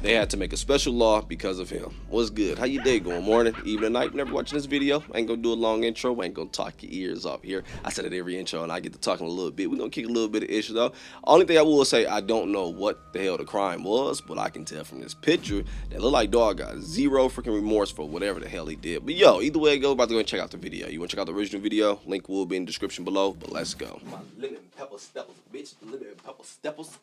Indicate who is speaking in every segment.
Speaker 1: They had to make a special law because of him. What's good? How you day going? Morning, evening, night? Whenever watching this video, I ain't gonna do a long intro. I ain't gonna talk your ears off here. I said it every intro, and I get to talking a little bit. We're gonna kick a little bit of issue though. Only thing I will say, I don't know what the hell the crime was, but I can tell from this picture that look like dog got zero freaking remorse for whatever the hell he did. But yo, either way it goes, about to go and check out the video. You wanna check out the original video? Link will be in the description below. But let's go. My lemon pepper steppers, bitch. Lemon pepper steppers.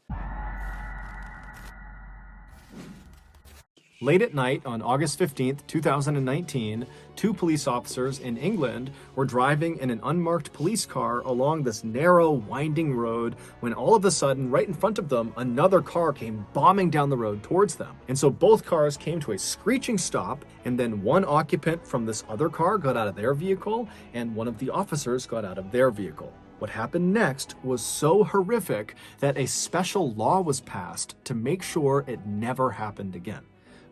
Speaker 2: Late at night on August 15th, 2019, two police officers in England were driving in an unmarked police car along this narrow, winding road when all of a sudden, right in front of them, another car came bombing down the road towards them. And so both cars came to a screeching stop, and then one occupant from this other car got out of their vehicle, and one of the officers got out of their vehicle. What happened next was so horrific that a special law was passed to make sure it never happened again.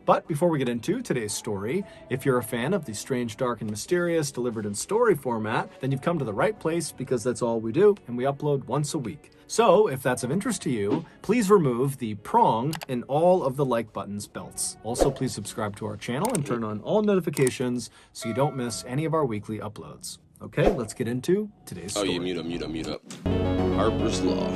Speaker 2: But before we get into today's story, if you're a fan of the strange, dark, and mysterious delivered in story format, then you've come to the right place because that's all we do, and we upload once a week. So if that's of interest to you, please remove the prong in all of the like buttons belts. Also, please subscribe to our channel and turn on all notifications so you don't miss any of our weekly uploads. Okay, let's get into today's story.
Speaker 1: Oh yeah, mute up. Harper's Law.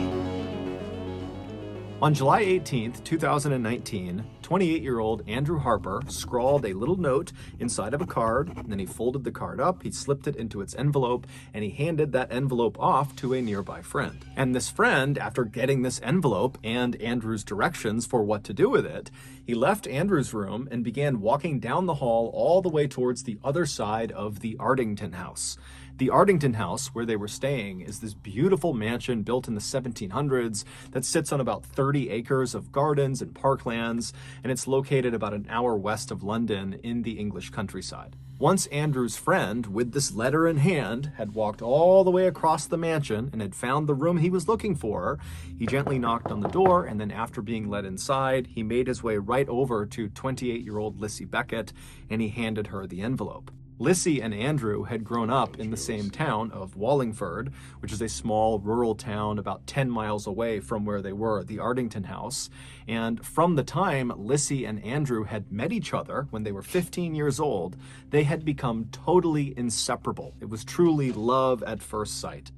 Speaker 2: On July 18th, 2019, 28-year-old Andrew Harper scrawled a little note inside of a card, and then he folded the card up, he slipped it into its envelope, and he handed that envelope off to a nearby friend. And this friend, after getting this envelope and Andrew's directions for what to do with it, he left Andrew's room and began walking down the hall all the way towards the other side of the Ardington house. The Ardington house, where they were staying, is this beautiful mansion built in the 1700s that sits on about 30 acres of gardens and parklands, and it's located about an hour west of London in the English countryside. Once Andrew's friend, with this letter in hand, had walked all the way across the mansion and had found the room he was looking for, he gently knocked on the door, and then after being led inside, he made his way right over to 28-year-old Lissy Beckett, and he handed her the envelope. Lissy and Andrew had grown up in the same town of Wallingford, which is a small rural town about 10 miles away from where they were at the Ardington house. And from the time Lissy and Andrew had met each other when they were 15 years old, they had become totally inseparable. It was truly love at first sight.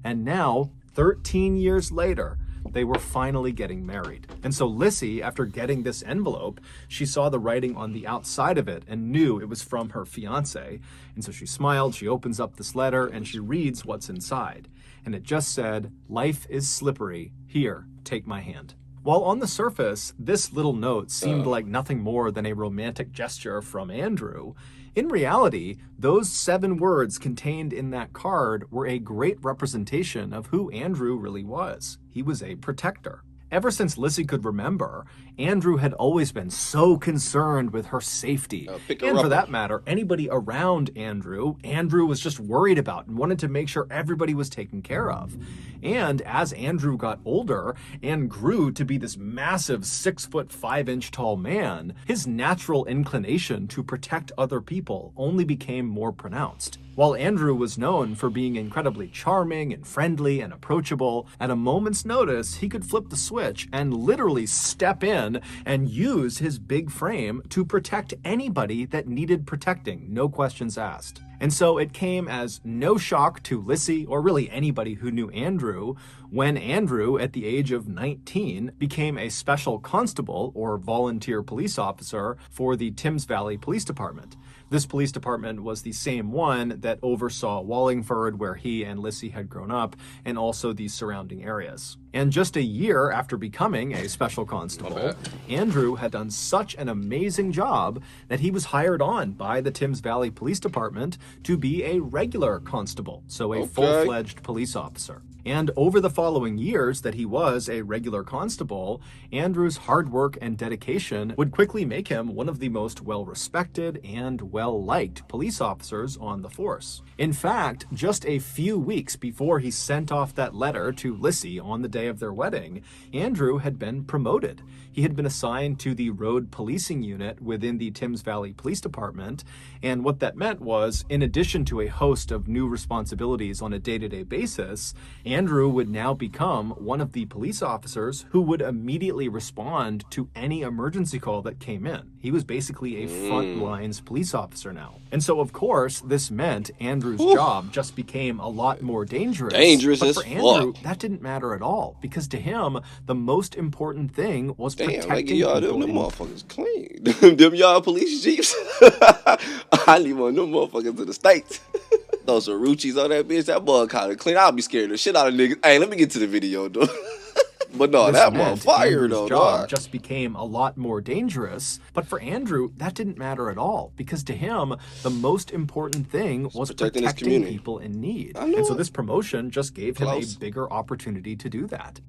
Speaker 2: And now, 13 years later, they were finally getting married. And so Lissy, after getting this envelope, she saw the writing on the outside of it and knew it was from her fiance. And so she smiled, she opens up this letter, and she reads what's inside. And it just said, "Life is slippery. Here, take my hand." While on the surface, this little note seemed like nothing more than a romantic gesture from Andrew, in reality, those 7 words contained in that card were a great representation of who Andrew really was. He was a protector. Ever since Lissy could remember, Andrew had always been so concerned with her safety. And for that matter, anybody around Andrew was just worried about and wanted to make sure everybody was taken care of. And as Andrew got older and grew to be this massive 6'5" tall man, his natural inclination to protect other people only became more pronounced. While Andrew was known for being incredibly charming and friendly and approachable, at a moment's notice, he could flip the switch and literally step in and use his big frame to protect anybody that needed protecting, no questions asked. And so it came as no shock to Lissy, or really anybody who knew Andrew, when Andrew, at the age of 19, became a special constable or volunteer police officer for the Thames Valley Police Department. This police department was the same one that oversaw Wallingford, where he and Lissy had grown up, and also the surrounding areas. And just a year after becoming a special constable, Andrew had done such an amazing job that he was hired on by the Thames Valley Police Department to be a regular constable, so a full-fledged police officer. And over the following years that he was a regular constable, Andrew's hard work and dedication would quickly make him one of the most well-respected and well-liked police officers on the force. In fact, just a few weeks before he sent off that letter to Lissy on the day of their wedding, Andrew had been promoted. He had been assigned to the road policing unit within the Thames Valley Police Department, and what that meant was, in addition to a host of new responsibilities on a day-to-day basis, Andrew would now become one of the police officers who would immediately respond to any emergency call that came in. He was basically a front lines police officer now. And so, of course, this meant Andrew's job just became a lot more dangerous.
Speaker 1: Dangerous
Speaker 2: but
Speaker 1: as
Speaker 2: for Andrew,
Speaker 1: fuck.
Speaker 2: that didn't matter at all, because to him, the most important thing was protecting
Speaker 1: Like y'all,
Speaker 2: people.
Speaker 1: them motherfuckers clean. them y'all police jeeps. I need one of them motherfuckers to the States. Those Ruchis on that bitch, that bug kind of clean. I'll be scared the shit out of niggas. Hey, let me get to the video, though. But no,
Speaker 2: This
Speaker 1: that
Speaker 2: meant
Speaker 1: motherfucker,
Speaker 2: Andrew's
Speaker 1: though,
Speaker 2: job
Speaker 1: dog.
Speaker 2: just became a lot more dangerous. But for Andrew, that didn't matter at all, because to him, the most important thing was
Speaker 1: protecting his
Speaker 2: protecting
Speaker 1: community.
Speaker 2: people in need.
Speaker 1: I know
Speaker 2: And so
Speaker 1: it.
Speaker 2: this promotion just gave him
Speaker 1: Close.
Speaker 2: a bigger opportunity to do that.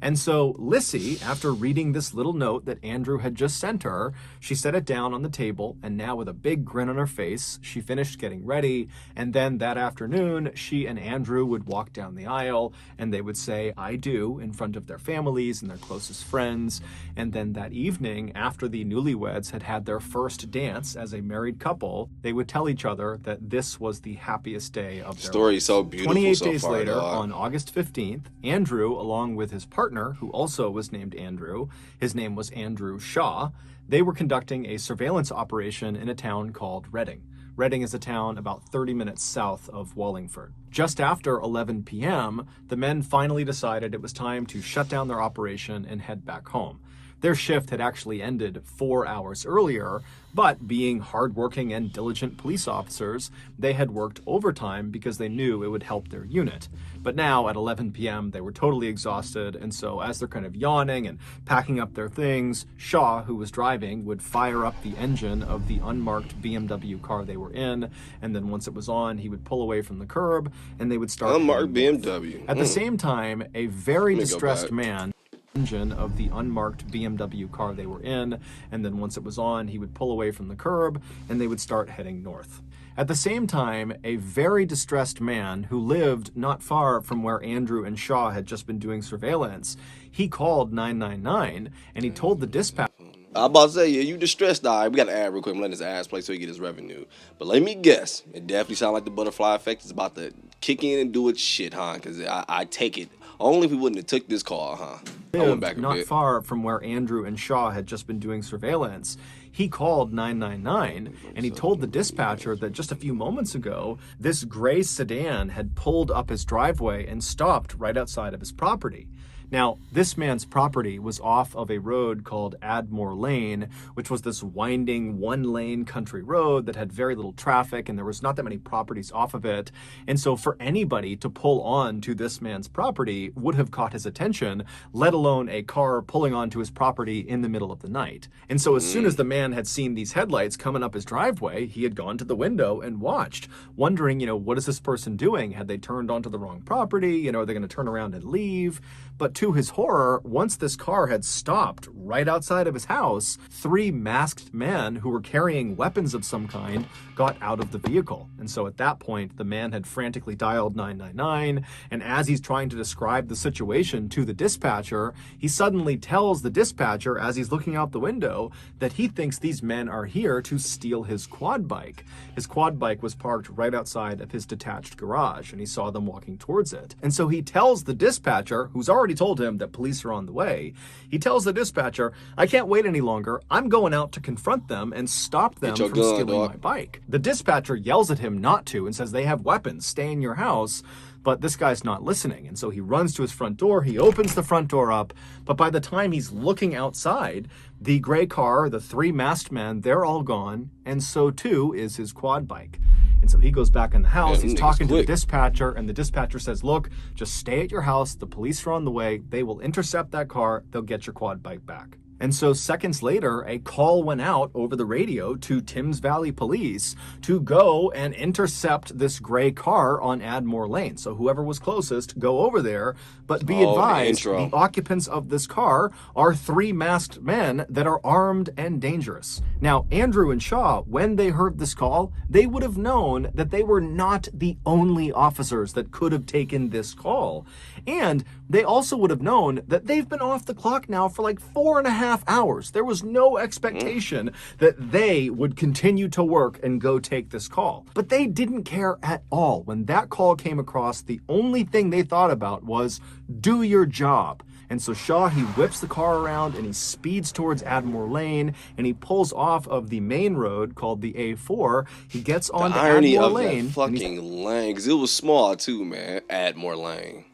Speaker 2: And so Lissy, after reading this little note that Andrew had just sent her, she set it down on the table, and now with a big grin on her face, she finished getting ready. And then that afternoon, she and Andrew would walk down the aisle, and they would say, "I do," in front of their families and their closest friends. And then that evening, after the newlyweds had had their first dance as a married couple, they would tell each other that this was the happiest day of their
Speaker 1: Story
Speaker 2: lives.
Speaker 1: so beautiful
Speaker 2: 28
Speaker 1: so
Speaker 2: days
Speaker 1: far,
Speaker 2: later,
Speaker 1: dog.
Speaker 2: on August 15th, Andrew, along with his partner, who also was named Andrew, his name was Andrew Shaw, they were conducting a surveillance operation in a town called Reading. Reading is a town about 30 minutes south of Wallingford. Just after 11 p.m., the men finally decided it was time to shut down their operation and head back home. Their shift had actually ended 4 hours earlier, but being hardworking and diligent police officers, they had worked overtime because they knew it would help their unit. But now at 11 p.m., they were totally exhausted, and so as they're kind of yawning and packing up their things, Shaw, who was driving, would fire up the engine of the unmarked BMW car they were in, and then once it was on, he would pull away from the curb, and they would start
Speaker 1: Unmarked
Speaker 2: heading north.
Speaker 1: BMW.
Speaker 2: At the same time, a very
Speaker 1: Let me go
Speaker 2: distressed
Speaker 1: back.
Speaker 2: man engine of the unmarked BMW car they were in, and then once it was on, he would pull away from the curb, and they would start heading north. At the same time, a very distressed man who lived not far from where Andrew and Shaw had just been doing surveillance, he called 999, and he told the dispatcher.
Speaker 1: I'm about to say, yeah, you distressed. All right, we got to add real quick. I'm letting his ass play so he get his revenue. But let me guess. It definitely sounds like the butterfly effect is about to kick in and do its shit, huh? Because I take it. Only if we wouldn't have took this call, huh? I went back a
Speaker 2: not
Speaker 1: bit.
Speaker 2: far from where Andrew and Shaw had just been doing surveillance, he called 999, and he told the dispatcher that just a few moments ago, this gray sedan had pulled up his driveway and stopped right outside of his property. Now, this man's property was off of a road called Admore Lane, which was this winding one-lane country road that had very little traffic, and there was not that many properties off of it. And so for anybody to pull on to this man's property would have caught his attention, let alone a car pulling onto his property in the middle of the night. And so as soon as the man had seen these headlights coming up his driveway, he had gone to the window and watched, wondering, what is this person doing? Had they turned onto the wrong property? Are they going to turn around and leave? But to his horror, once this car had stopped right outside of his house, 3 masked men who were carrying weapons of some kind got out of the vehicle. And so at that point, the man had frantically dialed 999, and as he's trying to describe the situation to the dispatcher, he suddenly tells the dispatcher, as he's looking out the window, that he thinks these men are here to steal his quad bike. His quad bike was parked right outside of his detached garage, and he saw them walking towards it. And so he tells the dispatcher, who's already told him that police are on the way, he tells the dispatcher, "I can't wait any longer. I'm going out to confront them and stop them from stealing my bike." The dispatcher yells at him not to and says, "They have weapons. Stay in your house." But this guy's not listening, and so he runs to his front door, he opens the front door up, but by the time he's looking outside, the gray car, the 3 masked men, they're all gone, and so too is his quad bike. And so he goes back in the house, he's talking to the dispatcher, and the dispatcher says, "Look, just stay at your house, the police are on the way, they will intercept that car, they'll get your quad bike back." And so seconds later, a call went out over the radio to Timms Valley Police to go and intercept this gray car on Admore Lane. So whoever was closest, go over there. But be advised, the occupants of this car are 3 masked men that are armed and dangerous. Now, Andrew and Shaw, when they heard this call, they would have known that they were not the only officers that could have taken this call. And they also would have known that they've been off the clock now for like 4.5 hours. There was no expectation that they would continue to work and go take this call. But they didn't care at all. When that call came across, the only thing they thought about was, do your job. And so Shaw, he whips the car around and he speeds towards Admore Lane and he pulls off of the main road called the A4. He gets onto Admore Lane.
Speaker 1: That fucking lane, because it was small too, man. Admore Lane.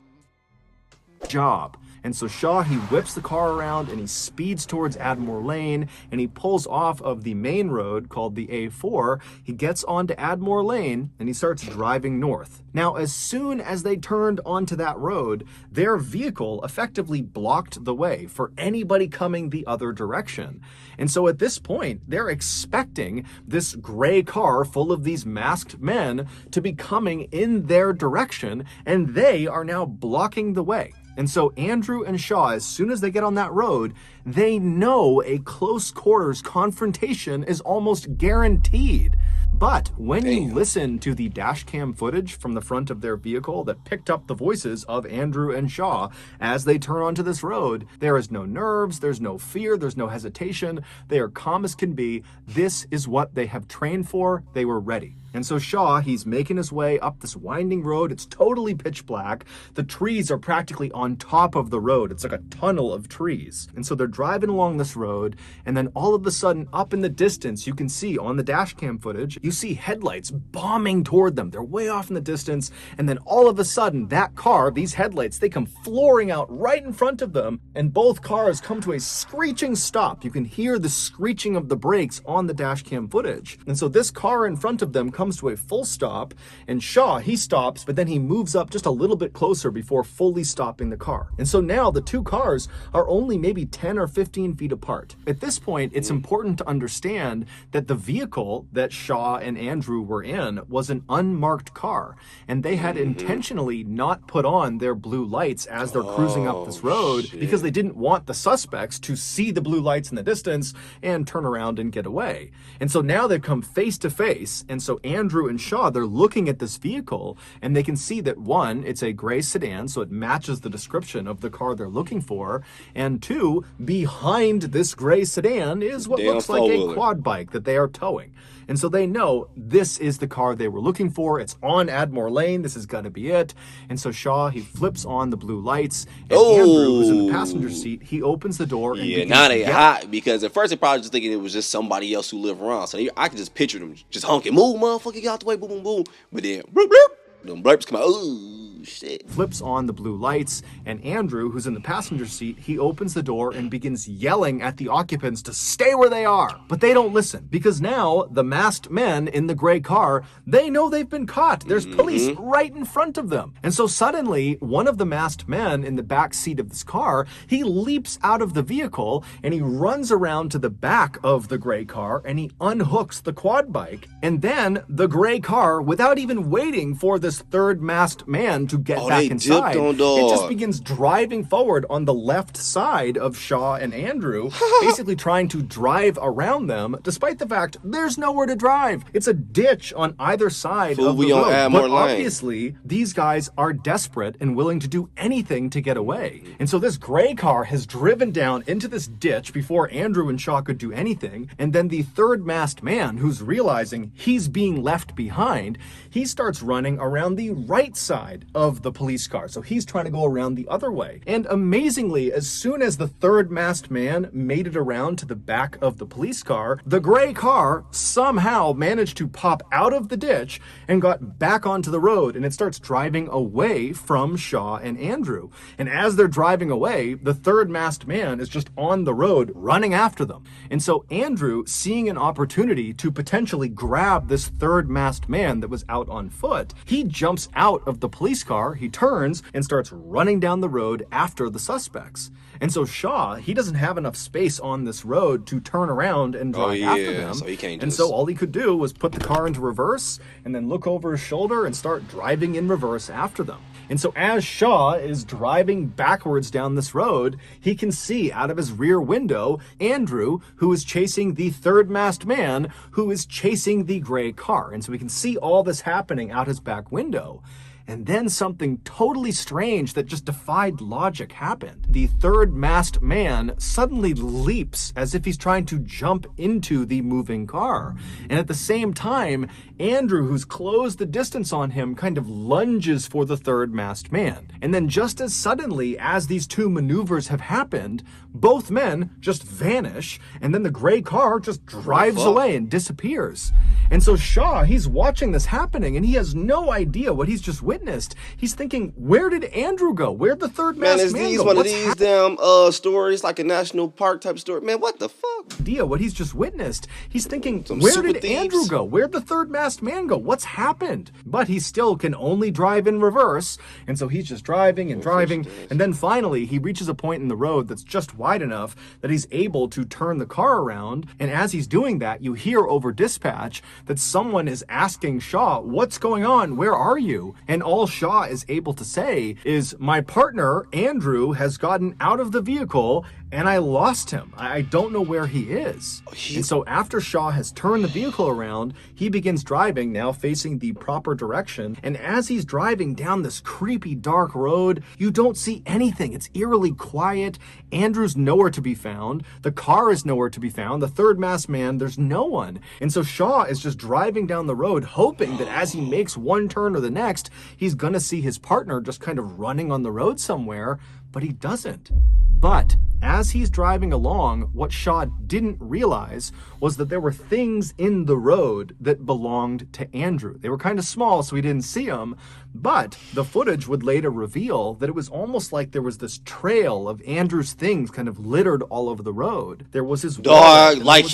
Speaker 2: Job. And so Shaw, he whips the car around and he speeds towards Admore Lane and he pulls off of the main road called the A4. He gets onto Admore Lane and he starts driving north. Now, as soon as they turned onto that road, their vehicle effectively blocked the way for anybody coming the other direction. And so at this point, they're expecting this gray car full of these masked men to be coming in their direction, and they are now blocking the way. And so Andrew and Shaw, as soon as they get on that road, they know a close quarters confrontation is almost guaranteed. But when you listen to the dash cam footage from the front of their vehicle that picked up the voices of Andrew and Shaw as they turn onto this road, there is no nerves, there's no fear, there's no hesitation. They are calm as can be. This is what they have trained for. They were ready. And so Shaw, he's making his way up this winding road. It's totally pitch black. The trees are practically on top of the road. It's like a tunnel of trees. And so they're driving along this road, and then all of a sudden, up in the distance, you can see on the dash cam footage, you see headlights bombing toward them. They're way off in the distance, and then all of a sudden, that car, these headlights, they come flooring out right in front of them, and both cars come to a screeching stop. You can hear the screeching of the brakes on the dash cam footage. And so this car in front of them comes to a full stop, and Shaw, he stops, but then he moves up just a little bit closer before fully stopping the car. And so now the two cars are only maybe 10 or 15 feet apart. At this point, it's important to understand that the vehicle that Shaw and Andrew were in was an unmarked car, and they had intentionally not put on their blue lights as they're cruising up this road because they didn't want the suspects to see the blue lights in the distance and turn around and get away. And so now they've come face to face, and so Andrew and Shaw, they're looking at this vehicle, and they can see that one, it's a gray sedan, so it matches the description of the car they're looking for, and two, behind this gray sedan is what looks like a quad bike that they are towing. And so they know this is the car they were looking for. It's on Admore Lane. This is gonna be it. And so Shaw, he flips on the blue lights, and Andrew, who's in the passenger seat, he opens the door and
Speaker 1: now they hot, because at first they probably just thinking it was just somebody else who lived around. So I could just picture them just honking, move, motherfucker, get out the way, boom, boom, boom. But then, bloop, bloop, them blurps come out, ooh, shit.
Speaker 2: Flips on the blue lights, and Andrew, who's in the passenger seat, he opens the door and begins yelling at the occupants to stay where they are. But they don't listen, because now the masked men in the gray car, they know they've been caught. There's police right in front of them. And so suddenly, one of the masked men in the back seat of this car, he leaps out of the vehicle and he runs around to the back of the gray car and he unhooks the quad bike. And then the gray car, without even waiting for this third masked man to get back inside, it just begins driving forward on the left side of Shaw and Andrew, basically trying to drive around them, despite the fact there's nowhere to drive. It's a ditch on either side of the road. But obviously, these guys are desperate and willing to do anything to get away. And so this gray car has driven down into this ditch before Andrew and Shaw could do anything. And then the third masked man, who's realizing he's being left behind, he starts running around the right side of the police car. So he's trying to go around the other way. And amazingly, as soon as the third masked man made it around to the back of the police car, the gray car somehow managed to pop out of the ditch and got back onto the road, and it starts driving away from Shaw and Andrew. And as they're driving away, the third masked man is just on the road running after them. And so Andrew, seeing an opportunity to potentially grab this third masked man that was out on foot, he jumps out of the police car, he turns and starts running down the road after the suspects. And so Shaw, he doesn't have enough space on this road to turn around and drive after them.
Speaker 1: So he can't
Speaker 2: so all he could do was put the car into reverse and then look over his shoulder and start driving in reverse after them. And so as Shaw is driving backwards down this road, he can see out of his rear window Andrew, who is chasing the third masked man, who is chasing the gray car. And so we can see all this happening out his back window. And then something totally strange that just defied logic happened. The third masked man suddenly leaps as if he's trying to jump into the moving car. And at the same time, Andrew, who's closed the distance on him, kind of lunges for the third masked man. And then just as suddenly as these two maneuvers have happened, both men just vanish, and then the gray car just drives away and disappears. And so Shaw, he's watching this happening, and he has no idea what he's just witnessed. He's thinking, where did Andrew go? Where'd the third masked man
Speaker 1: is
Speaker 2: go?
Speaker 1: one of these damn stories, like a national park type story. Man, what the fuck?
Speaker 2: Idea what he's just witnessed. He's thinking, where did Andrew go? Where'd the third masked man go? What's happened? But he still can only drive in reverse, and so he's just driving and driving, and then finally he reaches a point in the road that's just wide enough that he's able to turn the car around, and as he's doing that, you hear over dispatch that someone is asking Shaw, what's going on? Where are you? And all Shaw is able to say is, my partner, Andrew, has gotten out of the vehicle and I lost him. I don't know where he is. And so after Shaw has turned the vehicle around, he begins driving, now facing the proper direction. And as he's driving down this creepy dark road, you don't see anything. It's eerily quiet. Andrew's nowhere to be found. The car is nowhere to be found. The third masked man, there's no one. And so Shaw is just driving down the road, hoping that as he makes one turn or the next, he's gonna see his partner just kind of running on the road somewhere, but he doesn't. But as he's driving along, what Shaw didn't realize was that there were things in the road that belonged to Andrew. They were kind of small, so he didn't see them, but the footage would later reveal that it was almost like there was this trail of Andrew's things kind of littered all over the road. There was his
Speaker 1: dog, like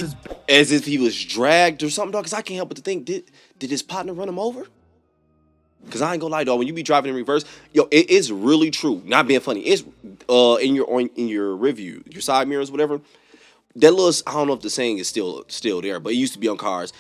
Speaker 1: as if he was dragged or something, dog, because I can't help but to think, did his partner run him over? Because I ain't gonna lie, dog, when you be driving in reverse, yo, it is really true. Not being funny. It's in your review, your side mirrors, whatever. That little, I don't know if the saying is still there, but it used to be on cars.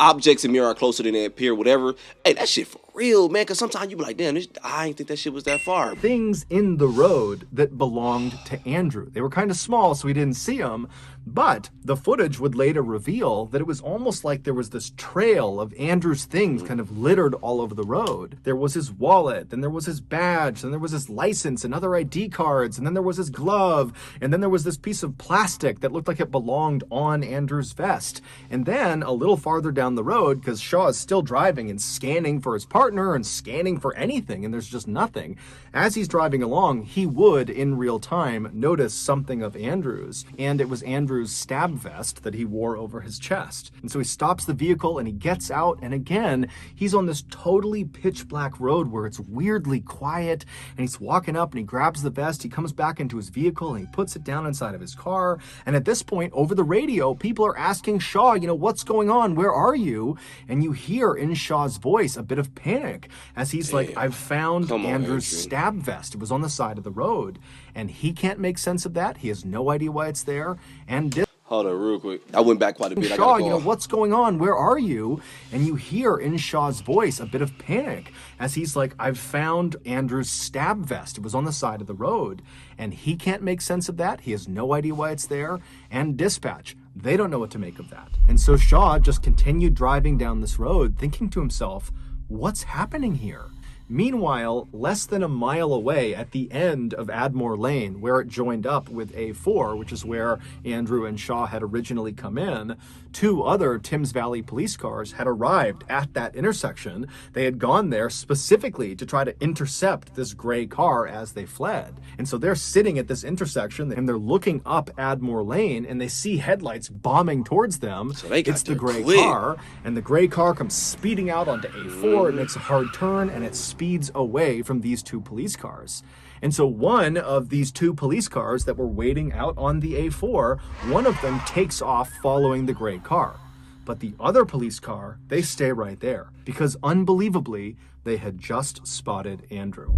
Speaker 1: Objects in mirror are closer than they appear, whatever. Hey, that shit for real, man. Because sometimes you be like, damn, I ain't think that shit was that far.
Speaker 2: Things in the road that belonged to Andrew. They were kind of small, so we didn't see them. But the footage would later reveal that it was almost like there was this trail of Andrew's things kind of littered all over the road. There was his wallet, then there was his badge, then there was his license and other ID cards, and then there was his glove, and then there was this piece of plastic that looked like it belonged on Andrew's vest. And then a little farther down the road, because Shaw is still driving and scanning for his partner and scanning for anything, and there's just nothing. As he's driving along, he would, in real time, notice something of Andrew's, and it was Andrew's stab vest that he wore over his chest. And so he stops the vehicle and he gets out, and again, he's on this totally pitch black road where it's weirdly quiet, and he's walking up and he grabs the vest, he comes back into his vehicle and he puts it down inside of his car, and at this point, over the radio, people are asking Shaw, what's going on? Where are you? And you hear in Shaw's voice a bit of panic as he's like, I've found Andrew's stab vest. It was on the side of the road, and he can't make sense of that. He has no idea why it's there. And
Speaker 1: hold on real quick. I went back quite a bit.
Speaker 2: Shaw, what's going on? Where are you? And you hear in Shaw's voice a bit of panic as he's like, I've found Andrew's stab vest. It was on the side of the road, and he can't make sense of that. He has no idea why it's there. And dispatch, they don't know what to make of that. And so Shaw just continued driving down this road, thinking to himself, what's happening here? Meanwhile, less than a mile away at the end of Admore Lane, where it joined up with A4, which is where Andrew and Shaw had originally come in, two other Thames Valley police cars had arrived at that intersection. They had gone there specifically to try to intercept this gray car as they fled. And so they're sitting at this intersection and they're looking up Admore Lane and they see headlights bombing towards them. So it's the gray car, and the gray car comes speeding out onto A4. It makes a hard turn and it speeds away from these two police cars. And so one of these two police cars that were waiting out on the A4, one of them takes off following the gray car. But the other police car, they stay right there because unbelievably, they had just spotted Andrew.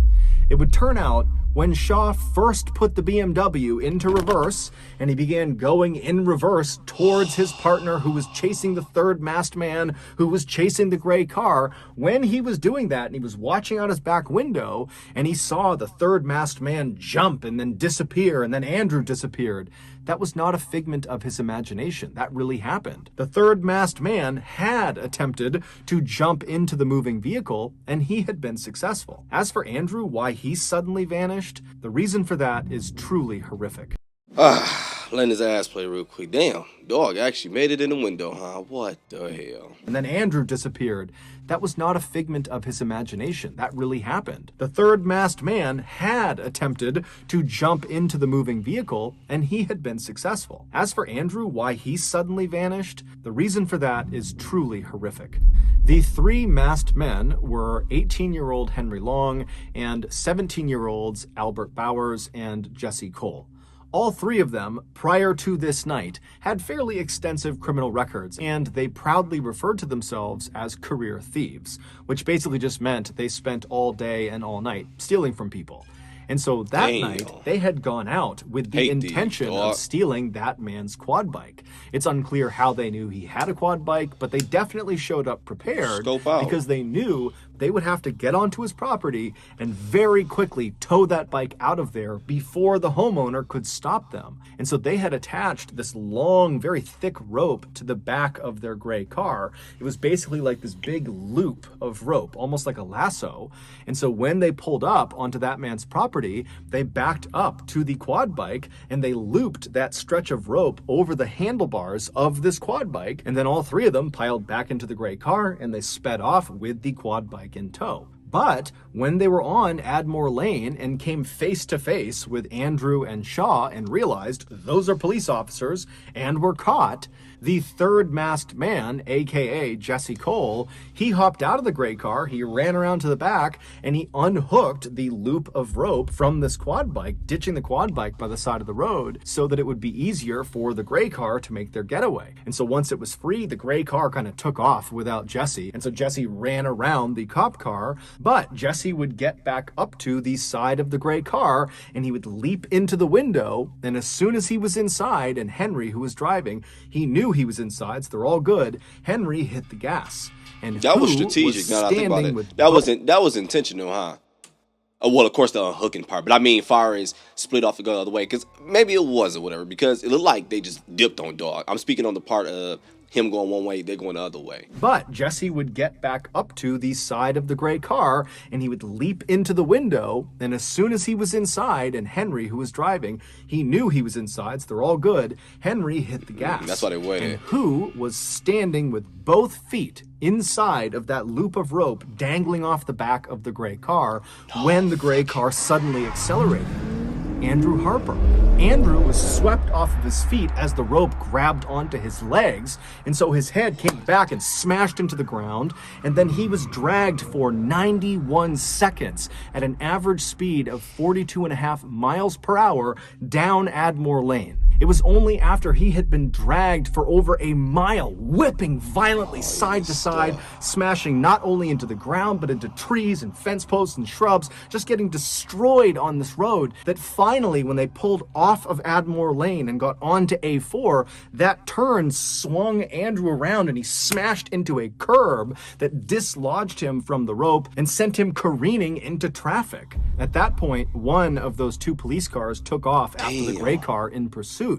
Speaker 2: It would turn out When Shaw first put the BMW into reverse and he began going in reverse towards his partner who was chasing the third masked man who was chasing the gray car, when he was doing that and he was watching out his back window and he saw the third masked man jump and then disappear and then Andrew disappeared, that was not a figment of his imagination. That really happened. The third masked man had attempted to jump into the moving vehicle, and he had been successful. As for Andrew, why he suddenly vanished, the reason for that is truly horrific.
Speaker 1: Letting his ass play real quick. Damn, dog actually made it in the window, huh? What the hell?
Speaker 2: And then Andrew disappeared. That was not a figment of his imagination. That really happened. The third masked man had attempted to jump into the moving vehicle, and he had been successful. As for Andrew, why he suddenly vanished, the reason for that is truly horrific. The three masked men were 18-year-old Henry Long and 17-year-olds Albert Bowers and Jesse Cole. All three of them, prior to this night, had fairly extensive criminal records, and they proudly referred to themselves as career thieves, which basically just meant they spent all day and all night stealing from people. And so that night, they had gone out with the intention of stealing that man's quad bike. It's unclear how they knew he had a quad bike, but they definitely showed up prepared because they knew they would have to get onto his property and very quickly tow that bike out of there before the homeowner could stop them. And so they had attached this long, very thick rope to the back of their gray car. It was basically like this big loop of rope, almost like a lasso. And so when they pulled up onto that man's property, they backed up to the quad bike and they looped that stretch of rope over the handlebars of this quad bike. And then all three of them piled back into the gray car and they sped off with the quad bike in tow. But when they were on Admore Lane and came face to face with Andrew and Shaw and realized those are police officers and were caught, the third masked man, aka Jesse Cole, he hopped out of the gray car, he ran around to the back, and he unhooked the loop of rope from this quad bike, ditching the quad bike by the side of the road so that it would be easier for the gray car to make their getaway. And so once it was free, the gray car kind of took off without Jesse, and so Jesse ran around the cop car, but Jesse would get back up to the side of the gray car, and he would leap into the window, and as soon as he was inside, and Henry, who was driving, he knew he was inside, so they're all good, Henry hit the gas. And
Speaker 1: that was strategic. Now that I think about it, that was intentional, huh? Well, of course the unhooking part, but I mean, far as split off and go the other way, because maybe it was or whatever, because it looked like they just dipped on dog. I'm speaking on the part of him going one way, they're going the other way.
Speaker 2: But Jesse would get back up to the side of the gray car, and he would leap into the window, and as soon as he was inside, and Henry, who was driving, he knew he was inside, so they're all good, Henry hit the gas.
Speaker 1: That's why they waited.
Speaker 2: And who was standing with both feet inside of that loop of rope dangling off the back of the gray car when the gray car suddenly accelerated? Andrew Harper. Andrew was swept off of his feet as the rope grabbed onto his legs, and so his head came back and smashed into the ground, and then he was dragged for 91 seconds at an average speed of 42.5 miles per hour down Admore Lane. It was only after he had been dragged for over a mile, whipping violently side to side, smashing not only into the ground, but into trees and fence posts and shrubs, just getting destroyed on this road, that finally, when they pulled off of Admore Lane and got onto A4, that turn swung Andrew around and he smashed into a curb that dislodged him from the rope and sent him careening into traffic. At that point, one of those two police cars took off after the gray car in pursuit.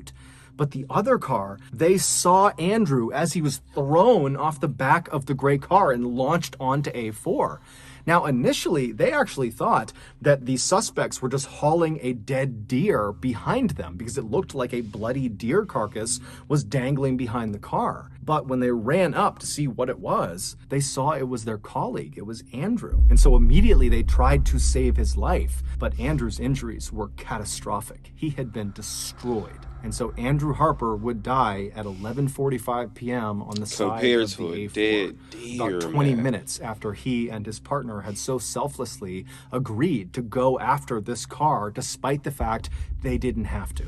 Speaker 2: But the other car, they saw Andrew as he was thrown off the back of the gray car and launched onto A4. Now, initially, they actually thought that the suspects were just hauling a dead deer behind them because it looked like a bloody deer carcass was dangling behind the car. But when they ran up to see what it was, they saw it was their colleague. It was Andrew. And so immediately they tried to save his life. But Andrew's injuries were catastrophic. He had been destroyed. And so Andrew Harper would die at 11:45 p.m. on the side of the A4, about 20 minutes after he and his partner had so selflessly agreed to go after this car, despite the fact they didn't have to.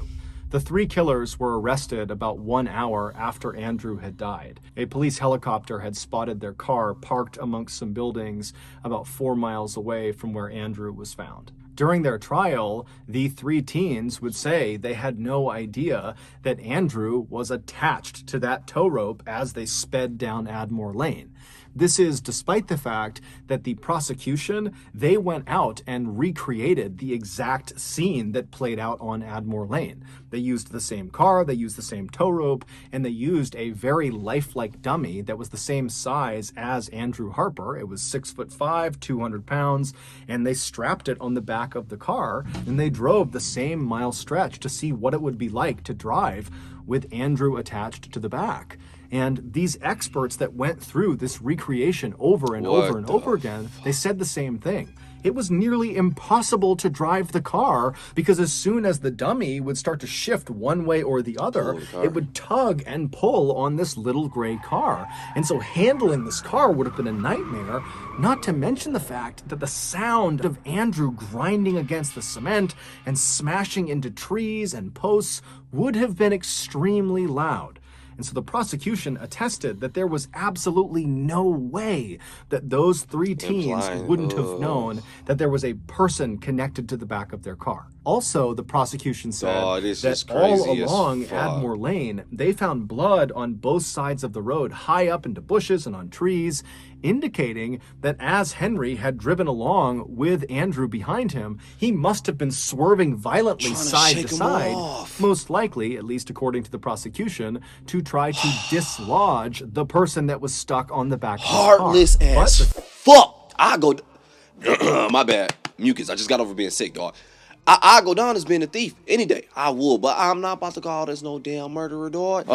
Speaker 2: The three killers were arrested about 1 hour after Andrew had died. A police helicopter had spotted their car parked amongst some buildings about 4 miles away from where Andrew was found. During their trial, the three teens would say they had no idea that Andrew was attached to that tow rope as they sped down Admore Lane. This is despite the fact that the prosecution, they went out and recreated the exact scene that played out on Admore Lane. They used the same car, they used the same tow rope, and they used a very lifelike dummy that was the same size as Andrew Harper. It was 6'5", 200 pounds, and they strapped it on the back of the car, and they drove the same mile stretch to see what it would be like to drive with Andrew attached to the back. And these experts that went through this recreation over and over again, they said the same thing. It was nearly impossible to drive the car because as soon as the dummy would start to shift one way or the other, it would tug and pull on this little gray car. And so handling this car would have been a nightmare, not to mention the fact that the sound of Andrew grinding against the cement and smashing into trees and posts would have been extremely loud. And so the prosecution attested that there was absolutely no way that those three teens wouldn't have known that there was a person connected to the back of their car. Also, the prosecution said that all along Admore Lane, they found blood on both sides of the road, high up into bushes and on trees, indicating that as Henry had driven along with Andrew behind him, he must have been swerving violently side to side, most likely, at least according to the prosecution, to try to dislodge the person that was stuck on the back of his car.
Speaker 1: Heartless ass fuck. I go, my bad, mucus. I just got over being sick, dog. I go down as being a thief any day. I would, but I'm not about to call this no damn murderer, dog.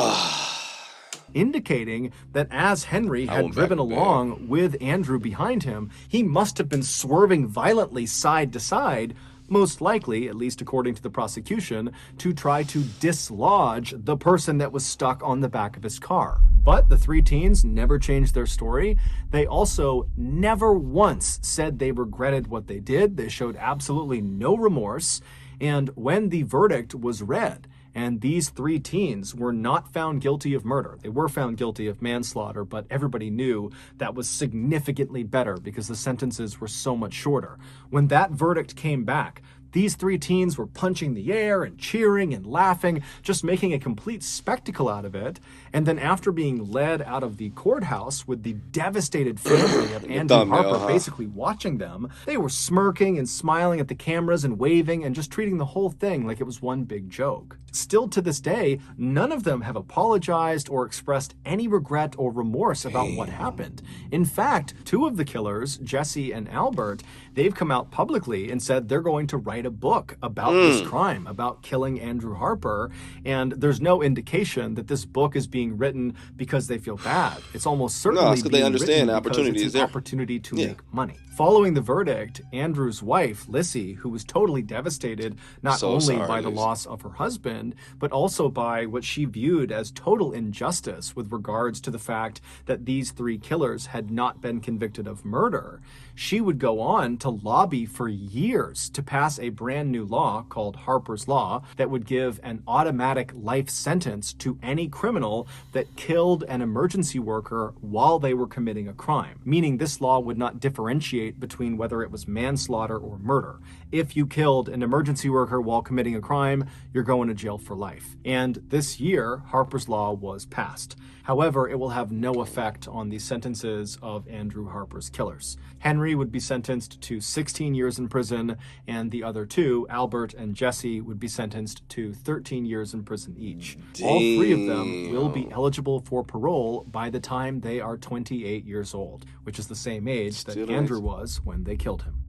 Speaker 2: Indicating that as Henry had driven along with Andrew behind him, he must have been swerving violently side to side, most likely, at least according to the prosecution, to try to dislodge the person that was stuck on the back of his car. But the three teens never changed their story. They also never once said they regretted what they did. They showed absolutely no remorse. And when the verdict was read, and these three teens were not found guilty of murder. They were found guilty of manslaughter, but everybody knew that was significantly better because the sentences were so much shorter. When that verdict came back, these three teens were punching the air and cheering and laughing, just making a complete spectacle out of it. And then after being led out of the courthouse with the devastated family of Andrew Harper basically watching them, they were smirking and smiling at the cameras and waving and just treating the whole thing like it was one big joke. Still to this day, none of them have apologized or expressed any regret or remorse about what happened. In fact, two of the killers, Jesse and Albert, they've come out publicly and said they're going to write a book about this crime, about killing Andrew Harper, and there's no indication that this book is being written because they feel bad. It's almost certainly
Speaker 1: because they understand the opportunity is there.
Speaker 2: Opportunity to make money. Following the verdict, Andrew's wife, Lissy, who was totally devastated not only by the loss of her husband, but also by what she viewed as total injustice with regards to the fact that these three killers had not been convicted of murder, she would go on to lobby for years to pass a brand new law called Harper's Law that would give an automatic life sentence to any criminal that killed an emergency worker while they were committing a crime, meaning this law would not differentiate between whether it was manslaughter or murder. If you killed an emergency worker while committing a crime, you're going to jail for life. And this year, Harper's Law was passed. However, it will have no effect on the sentences of Andrew Harper's killers. Henry would be sentenced to 16 years in prison, and the other two, Albert and Jesse, would be sentenced to 13 years in prison each. All three of them will be eligible for parole by the time they are 28 years old, which is the same age that Andrew was when they killed him.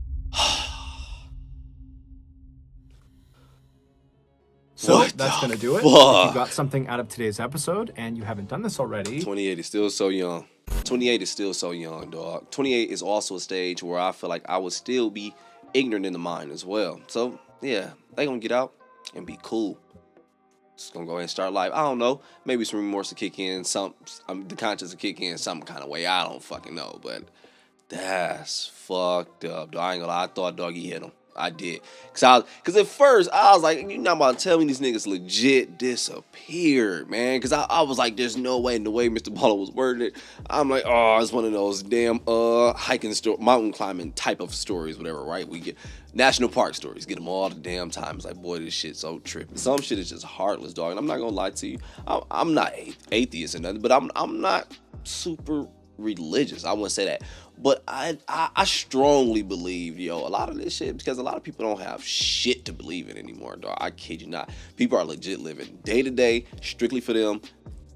Speaker 2: So that's going to do it. If you got something out of today's episode and you haven't done this already.
Speaker 1: 28 is still so young. 28 is still so young, dog. 28 is also a stage where I feel like I would still be ignorant in the mind as well. So, yeah, they going to get out and be cool. Just going to go ahead and start life. I don't know. Maybe some remorse to kick in. The conscience to kick in some kind of way. I don't fucking know. But that's fucked up. Dog. I ain't gonna lie. I thought Doggy hit him. I did. Cause at first I was like, you not about to tell me these niggas legit disappeared, man. Cause I was like, there's no way. And the way Mr. Baller was wording it, I'm like, oh, it's one of those damn hiking mountain climbing type of stories, whatever, right? We get national park stories, get them all the damn time. It's like, boy, this shit's so tripping. Some shit is just heartless, dog. And I'm not gonna lie to you, I'm not atheist or nothing, but I'm not super religious. I wouldn't say that. But I strongly believe, a lot of this shit, because a lot of people don't have shit to believe in anymore, dog. I kid you not. People are legit living day to day, strictly for them.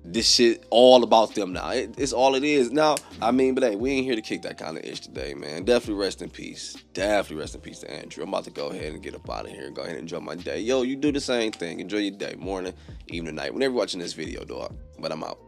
Speaker 1: This shit all about them now. It's all it is. Now, I mean, but hey, we ain't here to kick that kind of ish today, man. Definitely rest in peace. Definitely rest in peace to Andrew. I'm about to go ahead and get up out of here and go ahead and enjoy my day. Yo, you do the same thing. Enjoy your day, morning, evening, night. Whenever you're watching this video, dog. But I'm out.